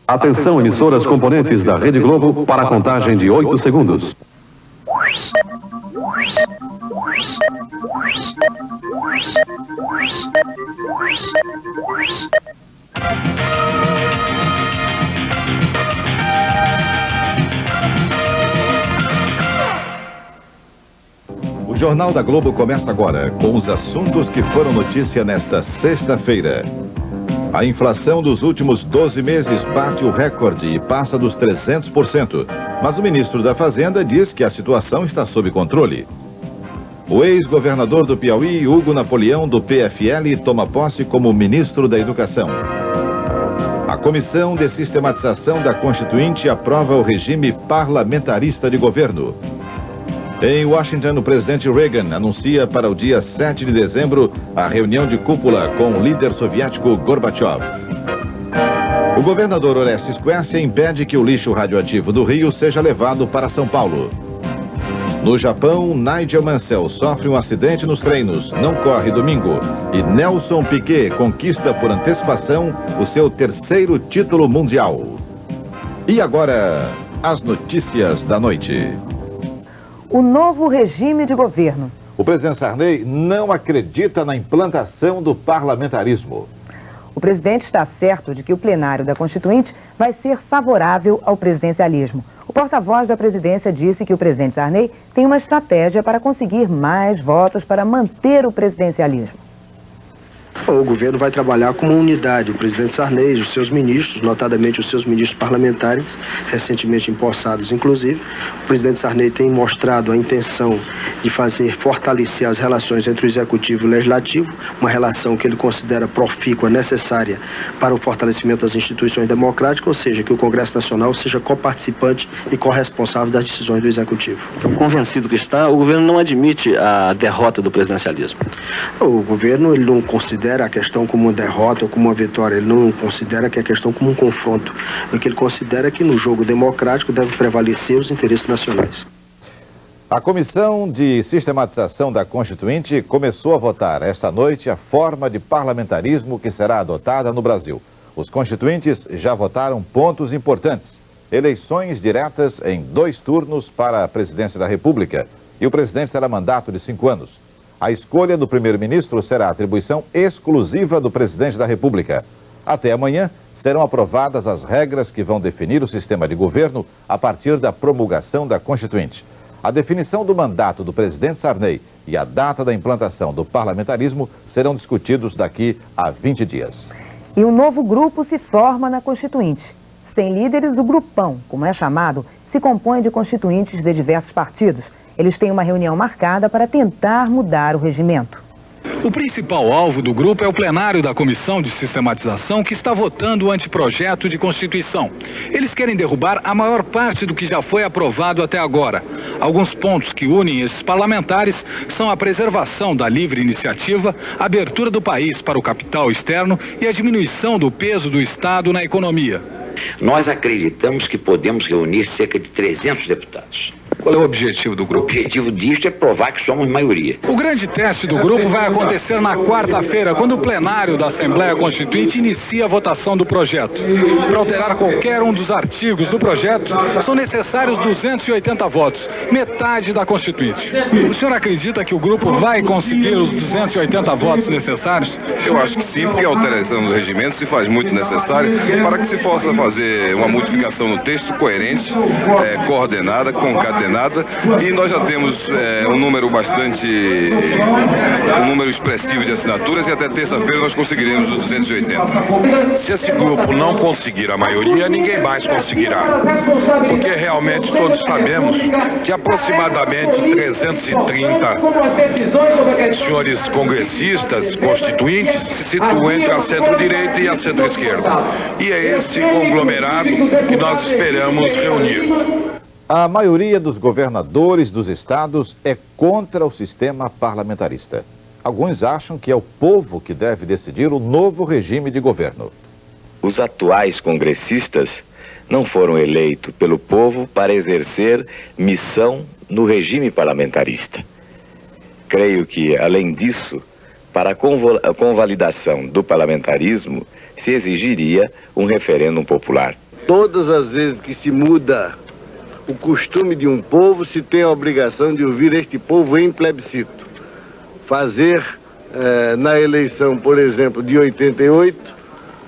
Atenção, emissoras componentes da Rede Globo, para a contagem de 8 segundos. O Jornal da Globo começa agora com os assuntos que foram notícia nesta sexta-feira. A inflação dos últimos 12 meses bate o recorde e passa dos 300%. Mas o ministro da Fazenda diz que a situação está sob controle. O ex-governador do Piauí, Hugo Napoleão, do PFL, toma posse como ministro da Educação. A Comissão de Sistematização da Constituinte aprova o regime parlamentarista de governo. Em Washington, o presidente Reagan anuncia para o dia 7 de dezembro a reunião de cúpula com o líder soviético Gorbachev. O governador Orestes Quercia impede que o lixo radioativo do Rio seja levado para São Paulo. No Japão, Nigel Mansell sofre um acidente nos treinos, não corre domingo. E Nelson Piquet conquista por antecipação o seu terceiro título mundial. E agora, as notícias da noite. O novo regime de governo. O presidente Sarney não acredita na implantação do parlamentarismo. O presidente está certo de que o plenário da Constituinte vai ser favorável ao presidencialismo. O porta-voz da presidência disse que o presidente Sarney tem uma estratégia para conseguir mais votos para manter o presidencialismo. O governo vai trabalhar como uma unidade. O presidente Sarney, os seus ministros, notadamente os seus ministros parlamentares, recentemente empossados inclusive. O presidente Sarney tem mostrado a intenção de fortalecer as relações entre o executivo e o legislativo, uma relação que ele considera profícua, necessária para o fortalecimento das instituições democráticas, ou seja, que o Congresso Nacional seja coparticipante e corresponsável das decisões do executivo. Convencido que está, o governo não admite a derrota do presidencialismo. O governo ele não considera a questão como uma derrota ou como uma vitória, ele não considera que a questão como um confronto. O que ele considera é que no jogo democrático deve prevalecer os interesses nacionais. A Comissão de Sistematização da Constituinte começou a votar esta noite a forma de parlamentarismo que será adotada no Brasil. Os constituintes já votaram pontos importantes: eleições diretas em 2 turnos para a presidência da República, e o presidente terá mandato de 5 anos. A escolha do primeiro-ministro será atribuição exclusiva do presidente da República. Até amanhã serão aprovadas as regras que vão definir o sistema de governo a partir da promulgação da Constituinte. A definição do mandato do presidente Sarney e a data da implantação do parlamentarismo serão discutidos daqui a 20 dias. E um novo grupo se forma na Constituinte. 100 líderes do grupão, como é chamado, se compõe de constituintes de diversos partidos. Eles têm uma reunião marcada para tentar mudar o regimento. O principal alvo do grupo é o plenário da Comissão de Sistematização, que está votando o anteprojeto de Constituição. Eles querem derrubar a maior parte do que já foi aprovado até agora. Alguns pontos que unem esses parlamentares são a preservação da livre iniciativa, a abertura do país para o capital externo e a diminuição do peso do Estado na economia. Nós acreditamos que podemos reunir cerca de 300 deputados. Qual é o objetivo do O grupo? objetivo disto é provar que somos maioria. O grande teste do grupo vai acontecer na quarta-feira, quando o plenário da Assembleia Constituinte inicia a votação do projeto. Para alterar qualquer um dos artigos do projeto, são necessários 280 votos, metade da Constituinte. O senhor acredita que o grupo vai conseguir os 280 votos necessários? Eu acho que sim, porque a alteração do regimento se faz muito necessária para que se possa fazer uma modificação no texto coerente, coordenada, concatenada, e nós já temos um número expressivo de assinaturas, e até terça-feira nós conseguiremos os 280. Se esse grupo não conseguir a maioria, ninguém mais conseguirá. Porque realmente todos sabemos que aproximadamente 330 senhores congressistas constituintes se situam entre a centro-direita e a centro-esquerda. E é esse conglomerado que nós esperamos reunir. A maioria dos governadores dos estados é contra o sistema parlamentarista. Alguns acham que é o povo que deve decidir o novo regime de governo. Os atuais congressistas não foram eleitos pelo povo para exercer missão no regime parlamentarista. Creio que, além disso, para a convalidação do parlamentarismo, se exigiria um referendo popular. Todas as vezes que se muda o costume de um povo, se tem a obrigação de ouvir este povo em plebiscito. Fazer, na eleição, por exemplo, de 88,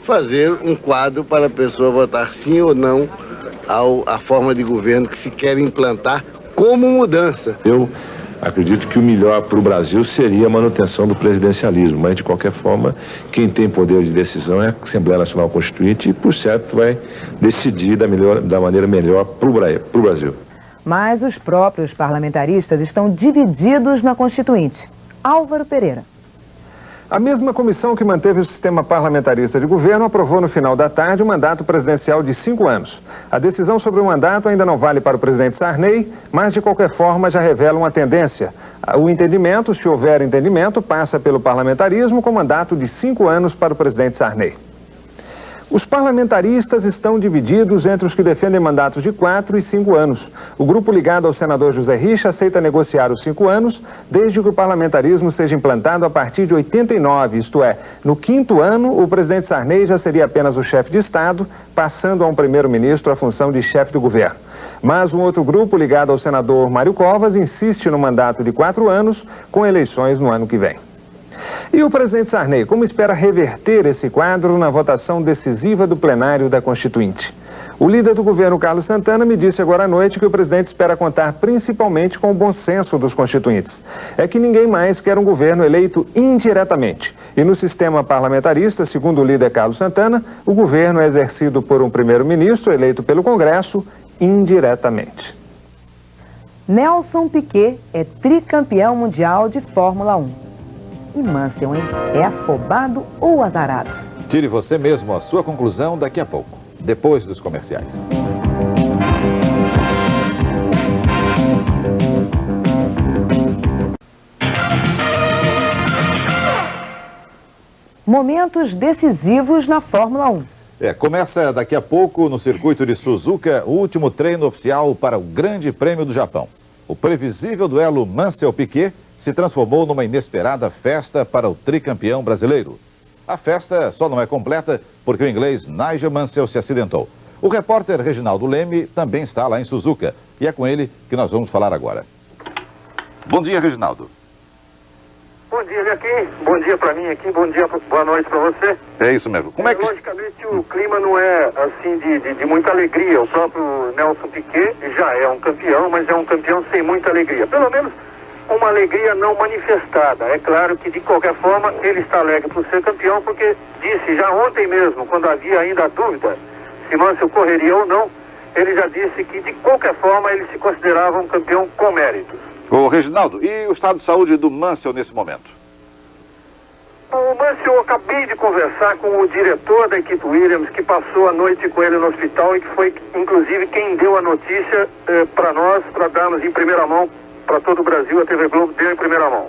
fazer um quadro para a pessoa votar sim ou não à forma de governo que se quer implantar como mudança. Eu acredito que o melhor para o Brasil seria a manutenção do presidencialismo, mas de qualquer forma, quem tem poder de decisão é a Assembleia Nacional Constituinte e, por certo, vai decidir da maneira melhor para o Brasil. Mas os próprios parlamentaristas estão divididos na Constituinte. Álvaro Pereira. A mesma comissão que manteve o sistema parlamentarista de governo aprovou no final da tarde o mandato presidencial de 5 anos. A decisão sobre o mandato ainda não vale para o presidente Sarney, mas de qualquer forma já revela uma tendência. O entendimento, se houver entendimento, passa pelo parlamentarismo com mandato de 5 anos para o presidente Sarney. Os parlamentaristas estão divididos entre os que defendem mandatos de 4 e 5 anos. O grupo ligado ao senador José Richa aceita negociar os 5 anos, desde que o parlamentarismo seja implantado a partir de 89, isto é, no 5º ano, o presidente Sarney já seria apenas o chefe de Estado, passando a um primeiro-ministro a função de chefe do governo. Mas um outro grupo ligado ao senador Mário Covas insiste no mandato de 4 anos, com eleições no ano que vem. E o presidente Sarney, como espera reverter esse quadro na votação decisiva do plenário da Constituinte? O líder do governo, Carlos Santana, me disse agora à noite que o presidente espera contar principalmente com o bom senso dos constituintes. É que ninguém mais quer um governo eleito indiretamente. E no sistema parlamentarista, segundo o líder Carlos Santana, o governo é exercido por um primeiro-ministro eleito pelo Congresso indiretamente. Nelson Piquet é tricampeão mundial de Fórmula 1. E Mansell, hein? É afobado ou azarado? Tire você mesmo a sua conclusão daqui a pouco, depois dos comerciais. Momentos decisivos na Fórmula 1. Começa daqui a pouco no circuito de Suzuka o último treino oficial para o Grande Prêmio do Japão. O previsível duelo Mansell-Piquet se transformou numa inesperada festa para o tricampeão brasileiro. A festa só não é completa porque o inglês Nigel Mansell se acidentou. O repórter Reginaldo Leme também está lá em Suzuka e é com ele que nós vamos falar agora. Bom dia, Reginaldo. Bom dia aqui, bom dia para mim aqui, bom dia, boa noite para você. É isso mesmo. Como é que... Logicamente o clima não é assim de muita alegria. O próprio Nelson Piquet já é um campeão, mas é um campeão sem muita alegria. Pelo menos uma alegria não manifestada. É claro que de qualquer forma ele está alegre por ser campeão, porque disse já ontem mesmo, quando havia ainda a dúvida se Mansell correria ou não, ele já disse que de qualquer forma ele se considerava um campeão com méritos. Ô Reginaldo, e o estado de saúde do Mansell nesse momento? O Mansell, eu acabei de conversar com o diretor da equipe Williams, que passou a noite com ele no hospital e que foi inclusive quem deu a notícia para nós, para darmos em primeira mão para todo o Brasil. A TV Globo deu em primeira mão.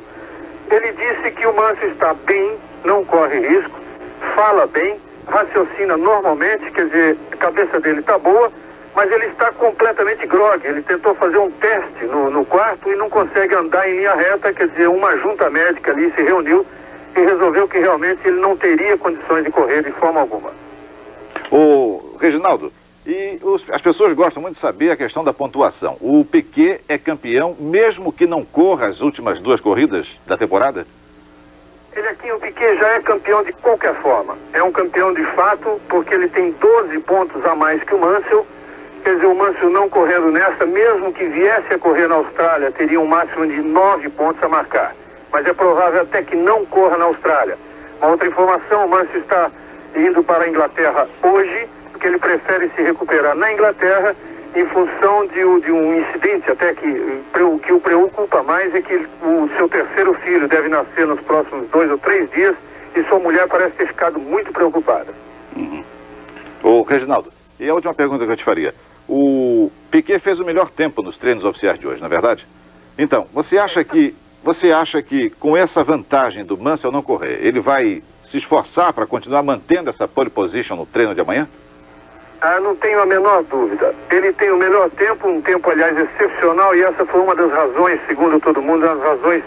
Ele disse que o Mansell está bem, não corre risco, fala bem, raciocina normalmente, quer dizer, a cabeça dele está boa, mas ele está completamente grogue. Ele tentou fazer um teste no quarto e não consegue andar em linha reta, quer dizer, uma junta médica ali se reuniu e resolveu que realmente ele não teria condições de correr de forma alguma. Ô Reginaldo, as pessoas gostam muito de saber a questão da pontuação. O Piquet é campeão mesmo que não corra as últimas 2 corridas da temporada? O Piquet já é campeão de qualquer forma. É um campeão de fato porque ele tem 12 pontos a mais que o Mansell. Quer dizer, o Mansell não correndo nessa, mesmo que viesse a correr na Austrália, teria um máximo de 9 pontos a marcar. Mas é provável até que não corra na Austrália. Uma outra informação, o Mansell está indo para a Inglaterra hoje, porque ele prefere se recuperar na Inglaterra em função de um incidente até que o preocupa mais é que o seu terceiro filho deve nascer nos próximos 2 ou 3 dias e sua mulher parece ter ficado muito preocupada. Ô Reginaldo, e a última pergunta que eu te faria. O Piquet fez o melhor tempo nos treinos oficiais de hoje, não é verdade? Então, você acha que com essa vantagem do Mansell não correr, ele vai se esforçar para continuar mantendo essa pole position no treino de amanhã? Não tenho a menor dúvida. Ele tem o melhor tempo, um tempo, aliás, excepcional, e essa foi uma das razões, segundo todo mundo, das razões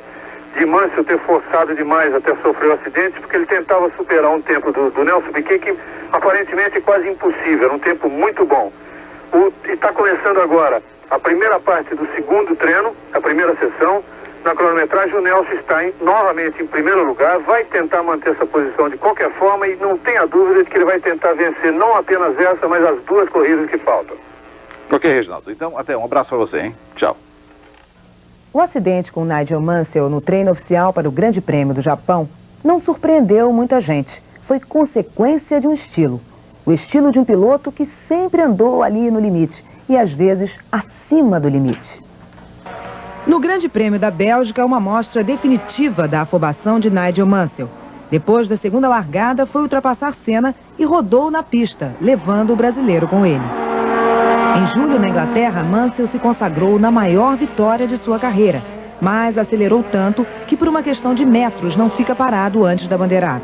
de Mansell ter forçado demais até sofrer o acidente, porque ele tentava superar um tempo do Nelson Piquet que aparentemente é quase impossível, era um tempo muito bom. E está começando agora a primeira parte do segundo treino, a primeira sessão. Na cronometragem, o Nelson está novamente em primeiro lugar, vai tentar manter essa posição de qualquer forma e não tenha dúvida de que ele vai tentar vencer não apenas essa, mas as duas corridas que faltam. Ok, Reginaldo. Então, até um abraço para você, hein? Tchau. O acidente com Nigel Mansell no treino oficial para o Grande Prêmio do Japão não surpreendeu muita gente. Foi consequência de um estilo. O estilo de um piloto que sempre andou ali no limite e, às vezes, acima do limite. No Grande Prêmio da Bélgica, uma amostra definitiva da afobação de Nigel Mansell. Depois da segunda largada, foi ultrapassar Senna e rodou na pista, levando o brasileiro com ele. Em julho, na Inglaterra, Mansell se consagrou na maior vitória de sua carreira, mas acelerou tanto que, por uma questão de metros, não fica parado antes da bandeirada.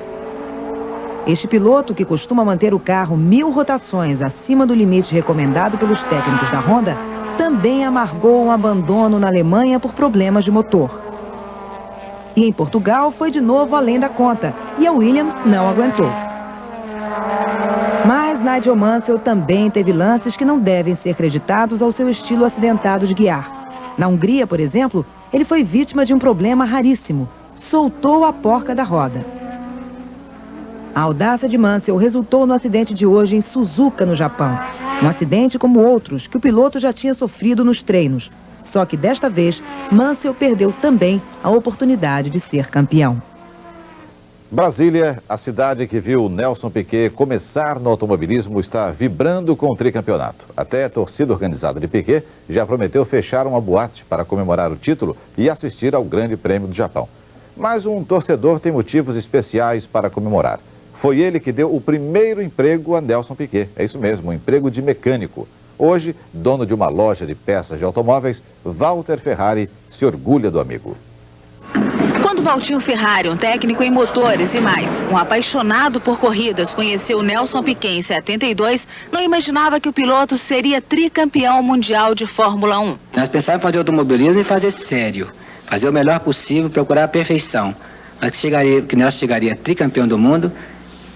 Este piloto, que costuma manter o carro 1000 rotações acima do limite recomendado pelos técnicos da Honda, também amargou um abandono na Alemanha por problemas de motor. E em Portugal foi de novo além da conta, e a Williams não aguentou. Mas Nigel Mansell também teve lances que não devem ser creditados ao seu estilo acidentado de guiar. Na Hungria, por exemplo, ele foi vítima de um problema raríssimo: soltou a porca da roda. A audácia de Mansell resultou no acidente de hoje em Suzuka, no Japão. Um acidente como outros que o piloto já tinha sofrido nos treinos. Só que desta vez, Mansell perdeu também a oportunidade de ser campeão. Brasília, a cidade que viu Nelson Piquet começar no automobilismo, está vibrando com o tricampeonato. Até a torcida organizada de Piquet já prometeu fechar uma boate para comemorar o título e assistir ao Grande Prêmio do Japão. Mas um torcedor tem motivos especiais para comemorar. Foi ele que deu o primeiro emprego a Nelson Piquet. É isso mesmo, um emprego de mecânico. Hoje, dono de uma loja de peças de automóveis, Walter Ferrari se orgulha do amigo. Quando Valtinho Ferrari, um técnico em motores e mais, um apaixonado por corridas, conheceu Nelson Piquet em 72, não imaginava que o piloto seria tricampeão mundial de Fórmula 1. Nós pensávamos em fazer automobilismo e fazer sério, fazer o melhor possível, procurar a perfeição. Mas que Nelson chegaria tricampeão do mundo,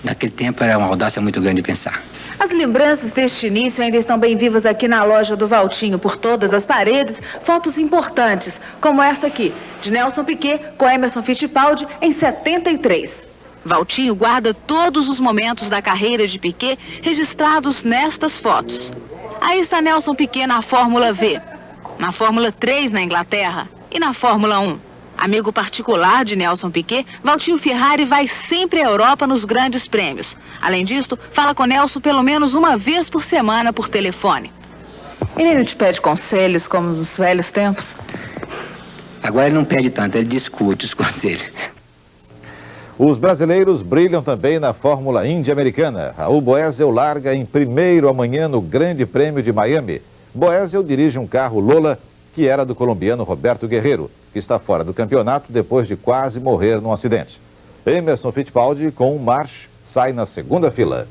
naquele tempo era uma audácia muito grande de pensar. As lembranças deste início ainda estão bem vivas aqui na loja do Valtinho. Por todas as paredes, fotos importantes, como esta aqui, de Nelson Piquet com Emerson Fittipaldi em 73. Valtinho guarda todos os momentos da carreira de Piquet registrados nestas fotos. Aí está Nelson Piquet na Fórmula V, na Fórmula 3 na Inglaterra e na Fórmula 1. Amigo particular de Nelson Piquet, Valtinho Ferrari vai sempre à Europa nos grandes prêmios. Além disso, fala com Nelson pelo menos uma vez por semana por telefone. Ele não te pede conselhos como nos velhos tempos? Agora ele não pede tanto, ele discute os conselhos. Os brasileiros brilham também na Fórmula Indy americana. Raul Boesel larga em primeiro amanhã no Grande Prêmio de Miami. Boesel dirige um carro Lola que era do colombiano Roberto Guerreiro, que está fora do campeonato depois de quase morrer num acidente. Emerson Fittipaldi, com um March, sai na segunda fila.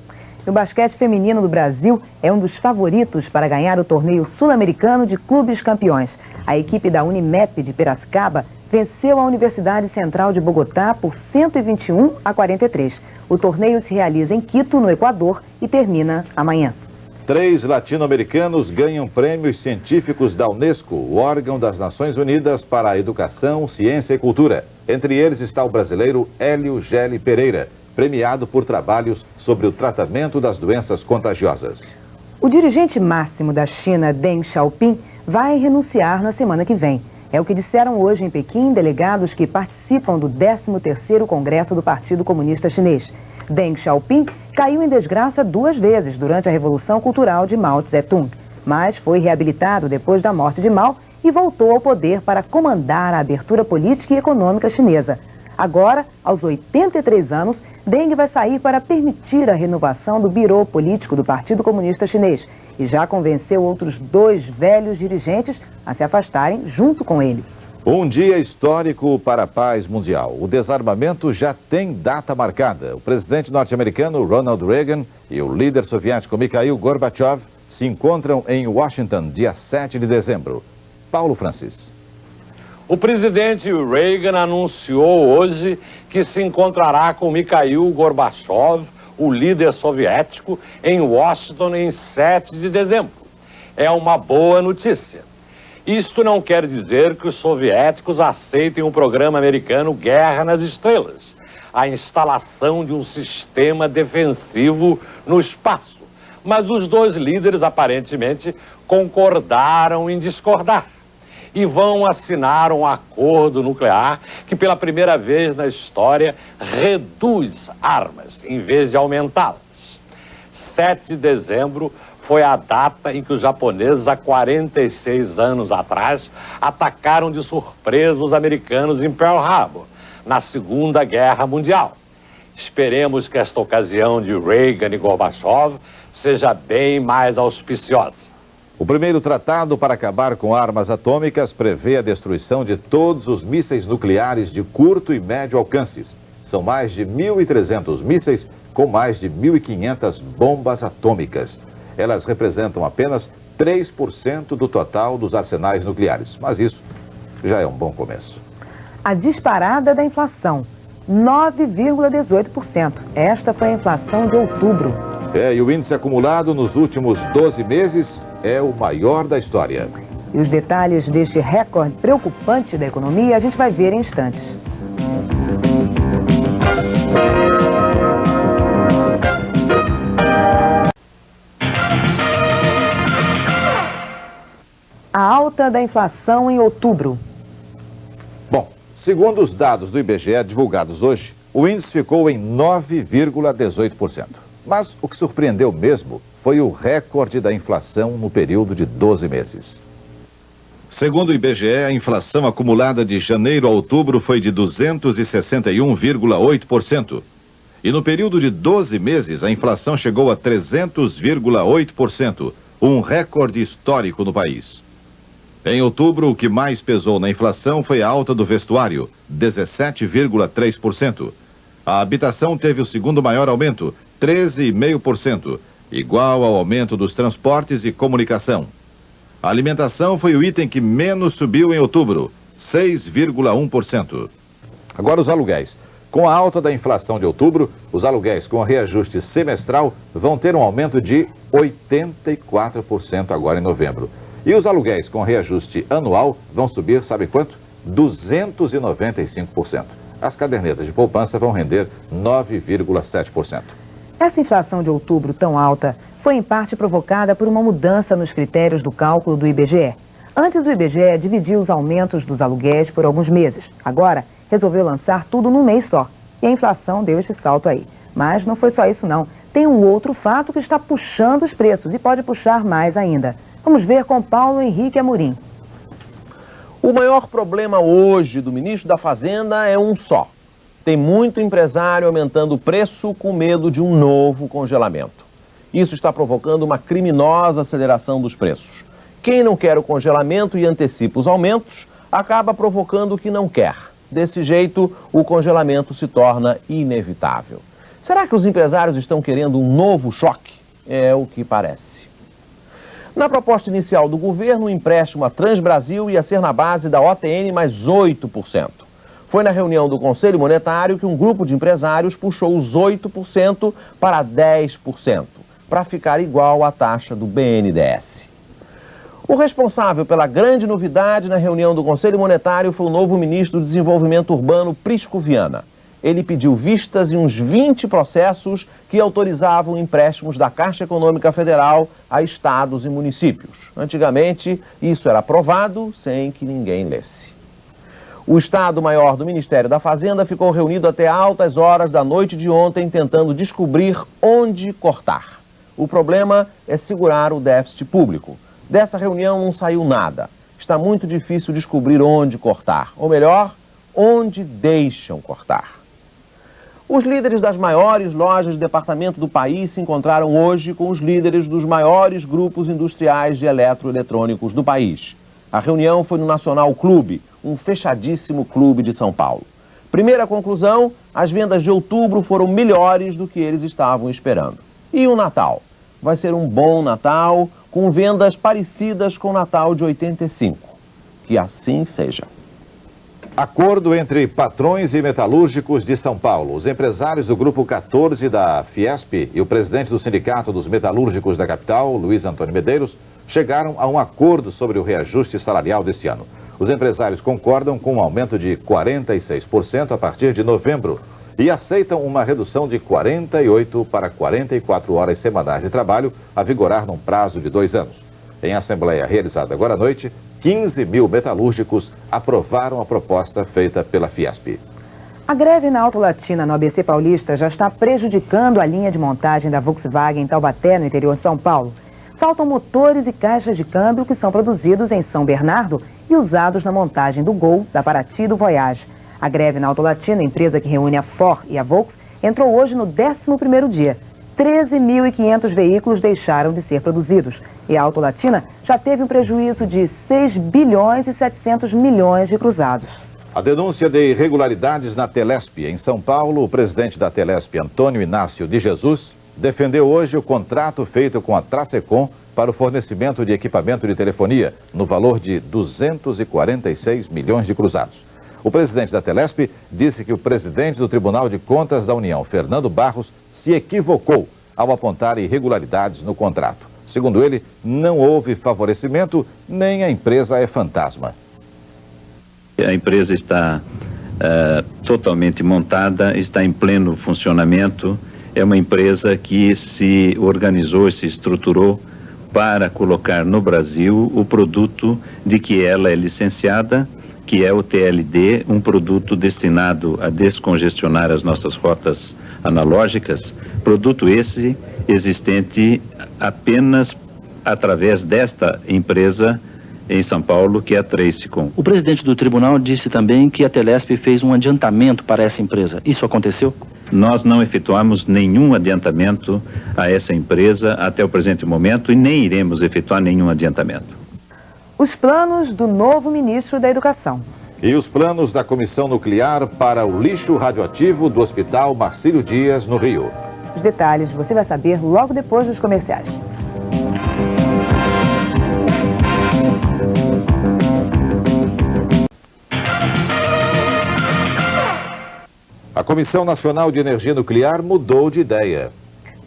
O basquete feminino do Brasil é um dos favoritos para ganhar o torneio sul-americano de clubes campeões. A equipe da Unimep de Piracicaba venceu a Universidade Central de Bogotá por 121-43. O torneio se realiza em Quito, no Equador, e termina amanhã. 3 latino-americanos ganham prêmios científicos da Unesco, o órgão das Nações Unidas para a Educação, Ciência e Cultura. Entre eles está o brasileiro Hélio Gelli Pereira, premiado por trabalhos sobre o tratamento das doenças contagiosas. O dirigente máximo da China, Deng Xiaoping, vai renunciar na semana que vem. É o que disseram hoje em Pequim delegados que participam do 13º Congresso do Partido Comunista Chinês. Deng Xiaoping caiu em desgraça 2 vezes durante a Revolução Cultural de Mao Tse-tung, mas foi reabilitado depois da morte de Mao e voltou ao poder para comandar a abertura política e econômica chinesa. Agora, aos 83 anos, Deng vai sair para permitir a renovação do birô político do Partido Comunista Chinês e já convenceu outros 2 velhos dirigentes a se afastarem junto com ele. Um dia histórico para a paz mundial. O desarmamento já tem data marcada. O presidente norte-americano Ronald Reagan e o líder soviético Mikhail Gorbachev se encontram em Washington, dia 7 de dezembro. Paulo Francis. O presidente Reagan anunciou hoje que se encontrará com Mikhail Gorbachev, o líder soviético, em Washington em 7 de dezembro. É uma boa notícia. Isto não quer dizer que os soviéticos aceitem o programa americano Guerra nas Estrelas, a instalação de um sistema defensivo no espaço. Mas os dois líderes aparentemente concordaram em discordar e vão assinar um acordo nuclear que pela primeira vez na história reduz armas em vez de aumentá-las. 7 de dezembro foi a data em que os japoneses, há 46 anos atrás, atacaram de surpresa os americanos em Pearl Harbor, na Segunda Guerra Mundial. Esperemos que esta ocasião de Reagan e Gorbachev seja bem mais auspiciosa. O primeiro tratado para acabar com armas atômicas prevê a destruição de todos os mísseis nucleares de curto e médio alcances. São mais de 1.300 mísseis com mais de 1.500 bombas atômicas. Elas representam apenas 3% do total dos arsenais nucleares, mas isso já é um bom começo. A disparada da inflação, 9,18%. Esta foi a inflação de outubro. E o índice acumulado nos últimos 12 meses é o maior da história. E os detalhes deste recorde preocupante da economia a gente vai ver em instantes. A alta da inflação em outubro. Bom, segundo os dados do IBGE divulgados hoje, o índice ficou em 9,18%. Mas o que surpreendeu mesmo foi o recorde da inflação no período de 12 meses. Segundo o IBGE, a inflação acumulada de janeiro a outubro foi de 261,8%. E no período de 12 meses, a inflação chegou a 300,8%, um recorde histórico no país. Em outubro, o que mais pesou na inflação foi a alta do vestuário, 17,3%. A habitação teve o segundo maior aumento, 13,5%, igual ao aumento dos transportes e comunicação. A alimentação foi o item que menos subiu em outubro, 6,1%. Agora os aluguéis. Com a alta da inflação de outubro, os aluguéis com reajuste semestral vão ter um aumento de 84% agora em novembro. E os aluguéis com reajuste anual vão subir, sabe quanto? 295%. As cadernetas de poupança vão render 9,7%. Essa inflação de outubro tão alta foi em parte provocada por uma mudança nos critérios do cálculo do IBGE. Antes o IBGE dividia os aumentos dos aluguéis por alguns meses. Agora resolveu lançar tudo num mês só. E a inflação deu este salto aí. Mas não foi só isso não. Tem um outro fato que está puxando os preços e pode puxar mais ainda. Vamos ver com Paulo Henrique Amorim. O maior problema hoje do ministro da Fazenda é um só. Tem muito empresário aumentando o preço com medo de um novo congelamento. Isso está provocando uma criminosa aceleração dos preços. Quem não quer o congelamento e antecipa os aumentos, acaba provocando o que não quer. Desse jeito, o congelamento se torna inevitável. Será que os empresários estão querendo um novo choque? É o que parece. Na proposta inicial do governo, o empréstimo à Transbrasil ia ser na base da OTN mais 8%. Foi na reunião do Conselho Monetário que um grupo de empresários puxou os 8% para 10%, para ficar igual à taxa do BNDES. O responsável pela grande novidade na reunião do Conselho Monetário foi o novo ministro do Desenvolvimento Urbano, Prisco Viana. Ele pediu vistas em uns 20 processos que autorizavam empréstimos da Caixa Econômica Federal a estados e municípios. Antigamente, isso era aprovado sem que ninguém lesse. O Estado-Maior do Ministério da Fazenda ficou reunido até altas horas da noite de ontem tentando descobrir onde cortar. O problema é segurar o déficit público. Dessa reunião não saiu nada. Está muito difícil descobrir onde cortar, ou melhor, onde deixam cortar. Os líderes das maiores lojas de departamento do país se encontraram hoje com os líderes dos maiores grupos industriais de eletroeletrônicos do país. A reunião foi no Nacional Clube, um fechadíssimo clube de São Paulo. Primeira conclusão, as vendas de outubro foram melhores do que eles estavam esperando. E o Natal? Vai ser um bom Natal, com vendas parecidas com o Natal de 85. Que assim seja. Acordo entre patrões e metalúrgicos de São Paulo. Os empresários do Grupo 14 da Fiesp e o presidente do Sindicato dos Metalúrgicos da capital, Luiz Antônio Medeiros, chegaram a um acordo sobre o reajuste salarial deste ano. Os empresários concordam com um aumento de 46% a partir de novembro e aceitam uma redução de 48 para 44 horas semanais de trabalho a vigorar num prazo de 2 anos. Em assembleia realizada agora à noite, 15 mil metalúrgicos aprovaram a proposta feita pela Fiesp. A greve na Auto Latina, no ABC Paulista, já está prejudicando a linha de montagem da Volkswagen em Taubaté, no interior de São Paulo. Faltam motores e caixas de câmbio que são produzidos em São Bernardo e usados na montagem do Gol, da Paraty e do Voyage. A greve na Auto Latina, empresa que reúne a Ford e a Volks, entrou hoje no 11º dia. 13.500 veículos deixaram de ser produzidos. E a Auto Latina já teve um prejuízo de 6 bilhões e 700 milhões de cruzados. A denúncia de irregularidades na Telesp, em São Paulo, o presidente da Telesp, Antônio Inácio de Jesus, defendeu hoje o contrato feito com a Trasecom para o fornecimento de equipamento de telefonia, no valor de 246 milhões de cruzados. O presidente da Telesp disse que o presidente do Tribunal de Contas da União, Fernando Barros, se equivocou ao apontar irregularidades no contrato. Segundo ele, não houve favorecimento, nem a empresa é fantasma. A empresa está totalmente montada, está em pleno funcionamento. É uma empresa que se organizou, se estruturou para colocar no Brasil o produto de que ela é licenciada, que é o TLD, um produto destinado a descongestionar as nossas rotas analógicas, produto esse existente apenas através desta empresa em São Paulo, que é a Tracecom. O presidente do tribunal disse também que a Telesp fez um adiantamento para essa empresa. Isso aconteceu? Nós não efetuamos nenhum adiantamento a essa empresa até o presente momento e nem iremos efetuar nenhum adiantamento. Os planos do novo ministro da Educação. E os planos da Comissão Nuclear para o lixo radioativo do Hospital Marcílio Dias, no Rio. Os detalhes você vai saber logo depois dos comerciais. A Comissão Nacional de Energia Nuclear mudou de ideia.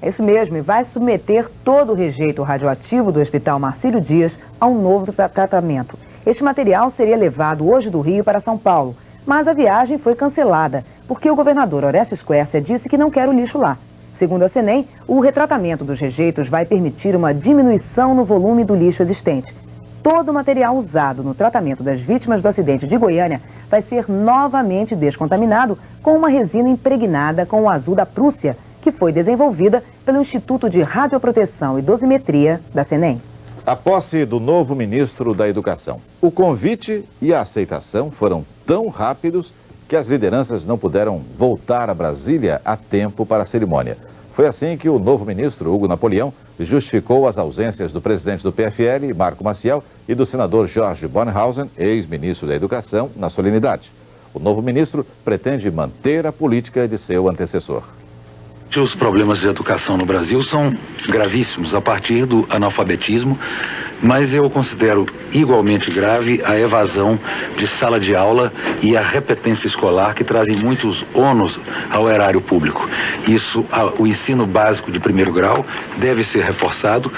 É isso mesmo, e vai submeter todo o rejeito radioativo do Hospital Marcílio Dias a um novo tratamento. Este material seria levado hoje do Rio para São Paulo, mas a viagem foi cancelada, porque o governador Orestes Quercia disse que não quer o lixo lá. Segundo a CENEM, o retratamento dos rejeitos vai permitir uma diminuição no volume do lixo existente. Todo o material usado no tratamento das vítimas do acidente de Goiânia vai ser novamente descontaminado com uma resina impregnada com o azul da Prússia, que foi desenvolvida pelo Instituto de Radioproteção e Dosimetria da CENEM. A posse do novo ministro da Educação. O convite e a aceitação foram tão rápidos que as lideranças não puderam voltar a Brasília a tempo para a cerimônia. Foi assim que o novo ministro, Hugo Napoleão, justificou as ausências do presidente do PFL, Marco Maciel, e do senador Jorge Bornhausen, ex-ministro da Educação, na solenidade. O novo ministro pretende manter a política de seu antecessor. Os problemas de educação no Brasil são gravíssimos a partir do analfabetismo, mas eu considero igualmente grave a evasão de sala de aula e a repetência escolar, que trazem muitos ônus ao erário público. Isso, o ensino básico de primeiro grau deve ser reforçado,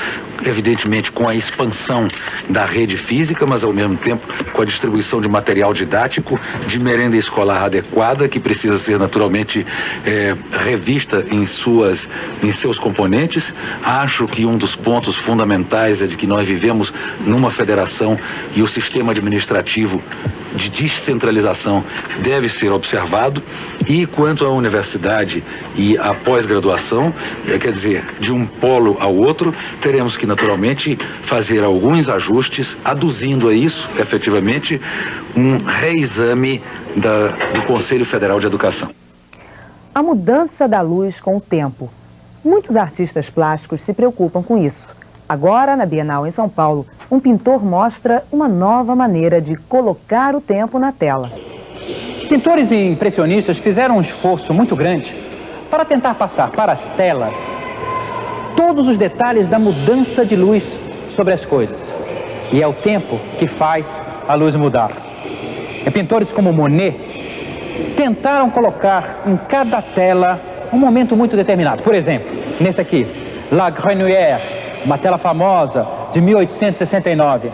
evidentemente com a expansão da rede física, mas ao mesmo tempo com a distribuição de material didático, de merenda escolar adequada, que precisa ser naturalmente revista em seus componentes. Acho que um dos pontos fundamentais é de que nós vivemos numa federação e o sistema administrativo de descentralização deve ser observado. E quanto à universidade e à pós-graduação, quer dizer, de um polo ao outro, teremos que naturalmente fazer alguns ajustes, aduzindo a isso, efetivamente, um reexame do Conselho Federal de Educação. A mudança da luz com o tempo. Muitos artistas plásticos se preocupam com isso. Agora, na Bienal em São Paulo, um pintor mostra uma nova maneira de colocar o tempo na tela. Pintores e impressionistas fizeram um esforço muito grande para tentar passar para as telas todos os detalhes da mudança de luz sobre as coisas. E é o tempo que faz a luz mudar. Pintores como Monet tentaram colocar em cada tela um momento muito determinado. Por exemplo, nesse aqui, La Grenouillère, uma tela famosa de 1869.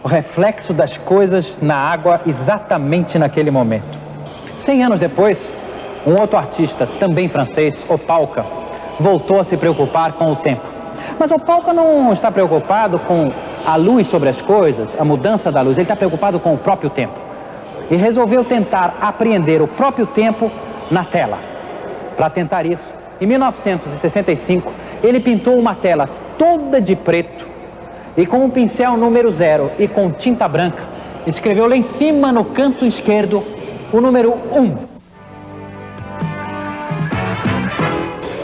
O reflexo das coisas na água exatamente naquele momento. 100 anos depois, um outro artista, também francês, Opalka, voltou a se preocupar com o tempo. Mas Opalka não está preocupado com a luz sobre as coisas, a mudança da luz, ele está preocupado com o próprio tempo. E resolveu tentar apreender o próprio tempo na tela. Para tentar isso, em 1965, ele pintou uma tela toda de preto e com um pincel número 0 e com tinta branca, escreveu lá em cima, no canto esquerdo, o número 1.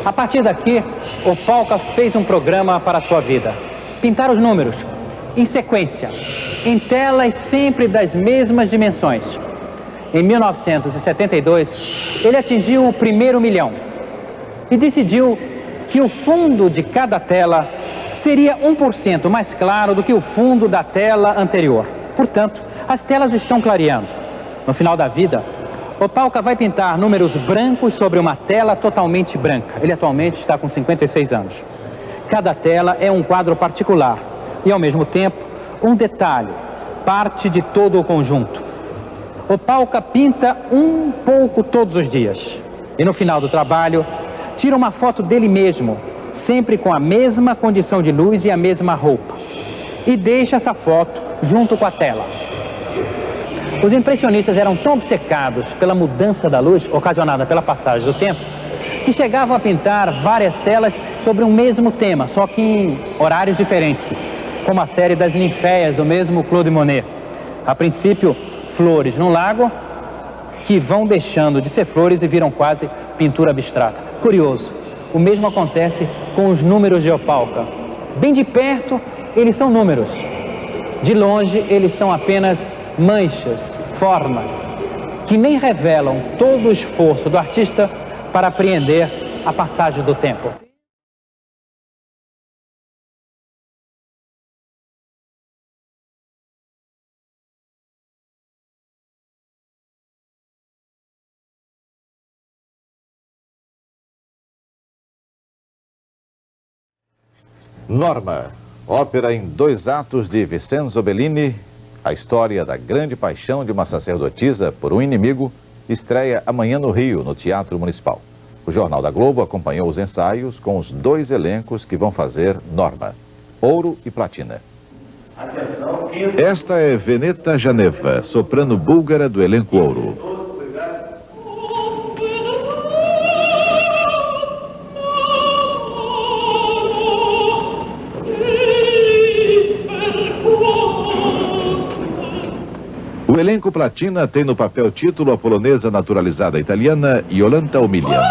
A partir daqui, Opalka fez um programa para a sua vida. Pintar os números em sequência, em telas sempre das mesmas dimensões. Em 1972, ele atingiu o primeiro milhão e decidiu que o fundo de cada tela seria 1% mais claro do que o fundo da tela anterior. Portanto, as telas estão clareando. No final da vida, Opalka vai pintar números brancos sobre uma tela totalmente branca. Ele atualmente está com 56 anos. Cada tela é um quadro particular e, ao mesmo tempo, um detalhe, parte de todo o conjunto. Opalka pinta um pouco todos os dias. E no final do trabalho, tira uma foto dele mesmo, sempre com a mesma condição de luz e a mesma roupa. E deixa essa foto junto com a tela. Os impressionistas eram tão obcecados pela mudança da luz, ocasionada pela passagem do tempo, que chegavam a pintar várias telas sobre um mesmo tema, só que em horários diferentes, como a série das Ninféias, do mesmo Claude Monet. A princípio, flores no lago, que vão deixando de ser flores e viram quase pintura abstrata. Curioso, o mesmo acontece com os números de Opalka. Bem de perto, eles são números. De longe, eles são apenas manchas, formas, que nem revelam todo o esforço do artista para apreender a passagem do tempo. Norma, ópera em 2 atos de Vincenzo Bellini, a história da grande paixão de uma sacerdotisa por um inimigo, estreia amanhã no Rio, no Teatro Municipal. O Jornal da Globo acompanhou os ensaios com os 2 elencos que vão fazer Norma, Ouro e Platina. Esta é Veneta Janeva, soprano búlgara do elenco Ouro. O elenco Platina tem no papel título a polonesa naturalizada italiana Jolanta Omilian.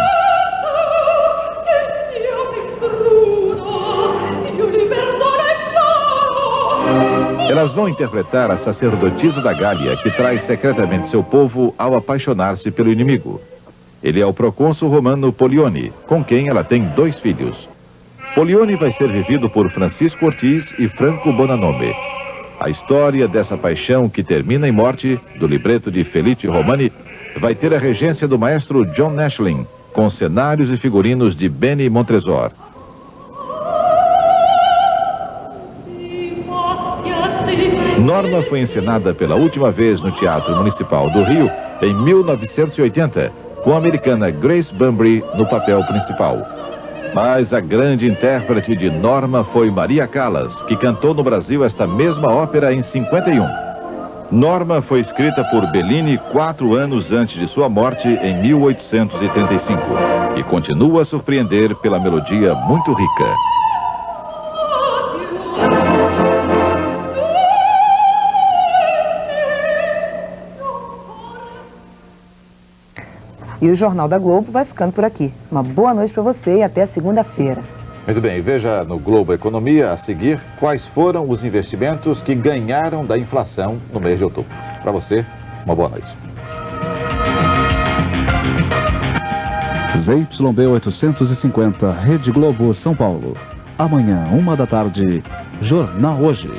Elas vão interpretar a sacerdotisa da Gália, que traz secretamente seu povo ao apaixonar-se pelo inimigo. Ele é o procônsul romano Polione, com quem ela tem 2 filhos. Polione vai ser vivido por Francisco Ortiz e Franco Bonanome. A história dessa paixão que termina em morte, do libreto de Felice Romani, vai ter a regência do maestro John Nashlin, com cenários e figurinos de Benny Montresor. Norma foi encenada pela última vez no Teatro Municipal do Rio em 1980, com a americana Grace Bunbury no papel principal. Mas a grande intérprete de Norma foi Maria Callas, que cantou no Brasil esta mesma ópera em 51. Norma foi escrita por Bellini 4 anos antes de sua morte, em 1835, e continua a surpreender pela melodia muito rica. E o Jornal da Globo vai ficando por aqui. Uma boa noite para você e até segunda-feira. Muito bem, veja no Globo Economia a seguir quais foram os investimentos que ganharam da inflação no mês de outubro. Para você, uma boa noite. ZYB 850, Rede Globo, São Paulo. Amanhã, 1 da tarde, Jornal Hoje.